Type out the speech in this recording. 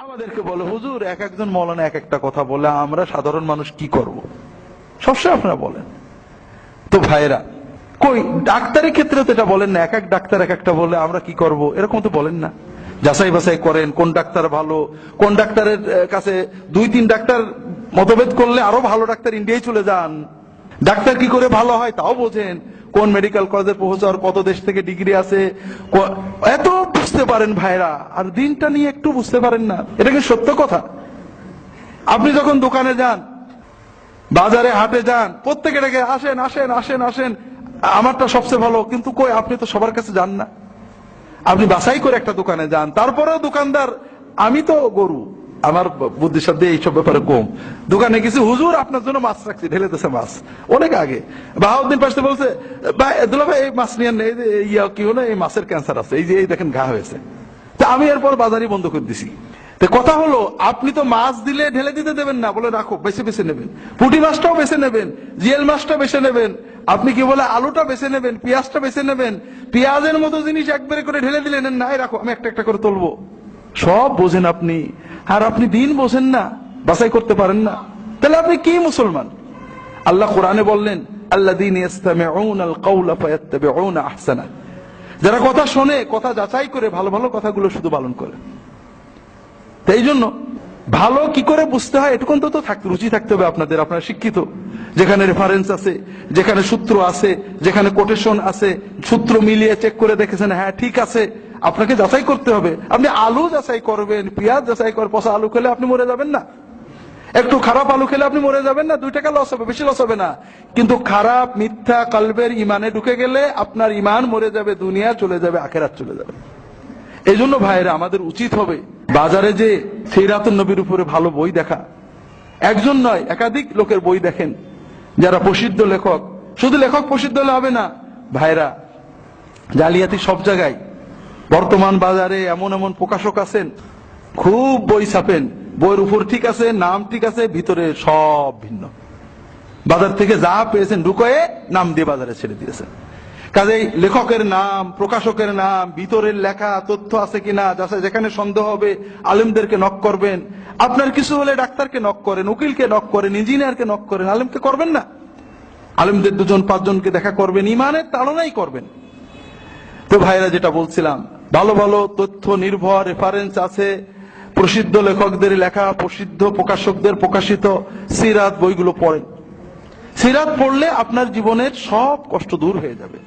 আমাদেরকে বলে হুজুর এক একজন মৌলানা এক একটা কথা বলে, আমরা সাধারণ মানুষ কি করব? সবসময় আপনারা বলেন। তো ভাইরা, কই ডাক্তারের ক্ষেত্রে তো এটা বলেন না, এক এক ডাক্তার এক একটা বলে আমরা কি করব, এরকম তো বলেন না। যাচাই বাছাই করেন কোন ডাক্তার ভালো, কোন ডাক্তারের কাছে 2-3 ডাক্তার মতভেদ করলে আরো ভালো ডাক্তার ইন্ডিয়ায় চলে যান। ডাক্তার কি করে ভালো হয় তাও বোঝেন, কোন মেডিকেল কলেজের প্রফেসর, কত দেশ থেকে ডিগ্রি আছে, এত বুঝতে পারেন ভাইরা, আর দিনটা নিয়ে একটু বুঝতে পারেন না। এটা কি সত্য কথা? আপনি যখন দোকানে যান, বাজারে হাটে যান, প্রত্যেকে ডেকে আসেন আসেন আসেন আসেন, আমারটা সবচেয়ে ভালো, কিন্তু কই আপনি তো সবার কাছে যান না। আপনি বাছাই করে একটা দোকানে যান, তারপরেও দোকানদার, আমি তো গরু, আমার বুদ্ধি সাধ্যে এইসব ব্যাপারে কম, দোকানে কিছু হুজুর আপনার জন্য মাছ রাখছি, ঢেলে দিয়েছে মাছ অনেক আগে। বাহাউদ্দিন পাশে বলছে, দুলা ভাই এই মাছ নিয়ে নেই, কি হলো, এই মাছের ক্যান্সার আছে, এই যে এই দেখেন ঘা হয়েছে। তা আমি এরপর বাজারই বন্ধ করে দিছি। কথা হলো, আপনি তো মাছ দিলে ঢেলে দিতে দেবেন না, বলে রাখো, বেছে বেছে নেবেন, পুঁটি মাছটাও বেছে নেবেন, জিএল মাছটা বেছে নেবেন, আপনি কি বলে আলুটা বেছে নেবেন, পেঁয়াজটা বেছে নেবেন, পেঁয়াজের মতো জিনিস একবারে করে ঢেলে দিলেন, নাই রাখো আমি একটা একটা করে তুলবো। সব বোঝেন আপনি, আর আপনি দিন বোঝেন না, বাছাই করতে পারেন না, তাহলে আপনি কি মুসলমান? আল্লাহ কোরআনে বললেন, আল্লাযীনা ইসতামিউনাল কাওলা ফায়াত্তাবিউনা আহসানা, যারা কথা শোনে, কথা যাচাই করে ভালো ভালো কথাগুলো শুধু পালন করে। এই জন্য ভালো কি করে বুঝতে হয় এটুকুন তো থাকতে, রুচি থাকতে হবে আপনাদের। আপনারা শিক্ষিত, যেখানে রেফারেন্স আছে, যেখানে সূত্র আছে, যেখানে কোটেশন আছে, সূত্র মিলিয়ে চেক করে দেখেছেন হ্যাঁ ঠিক আছে, আপনাকে যাচাই করতে হবে। আপনি আলু যাচাই করবেন, পেঁয়াজ যাচাই করবেন, পচা আলু খেলে আপনি মরে যাবেন না, একটু খারাপ আলু খেলে আপনি মরে যাবেন না, 2 টাকা লস হবে, বেশি লস হবে না। কিন্তু খারাপ মিথ্যা কলবের ইমানে ঢুকে গেলে আপনার ইমান মরে যাবে, দুনিয়া চলে যাবে, আখিরাত চলে যাবে। এই জন্য ভাইরা, আমাদের উচিত হবে বাজারে যে সিরাতুন নবীর উপরে ভালো বই দেখা, একজন নয় একাধিক লোকের বই দেখেন, যারা প্রসিদ্ধ লেখক। শুধু লেখক প্রসিদ্ধ হলে হবে না ভাইরা, জালিয়াতি সব জায়গায়। বর্তমান বাজারে এমন এমন প্রকাশক আছেন, খুব বই ছাপেন, বইয়ের উপর ঠিক আছে, নাম ঠিক আছে, ভিতরে সব ভিন্ন। বাজার থেকে যা পেয়েছেন ঢুকয়ে নাম দিয়ে বাজারে ছেড়ে দিয়েছেন। কাজেই লেখকের নাম, প্রকাশকের নাম, ভিতরের লেখা তথ্য আছে কিনা, যেখানে সন্দেহ হবে আলেমদেরকে নক করবেন। আপনার কিছু হলে ডাক্তারকে নক করেন, উকিলকে নক করেন, ইঞ্জিনিয়ারকে নক করেন, আলেমকে করবেন না। আলেমদের 2-5 জনকে দেখা করবেন, ইমানের তাড়নাই করবেন। তো ভাইরা, যেটা বলছিলাম, ভালো ভালো তথ্য নির্ভর রেফারেন্স আছে, প্রসিদ্ধ লেখকদের লেখা, প্রসিদ্ধ প্রকাশকদের প্রকাশিত সিরাত বইগুলো পড়েন। সিরাত পড়লে আপনার জীবনের সব কষ্ট দূর হয়ে যাবে।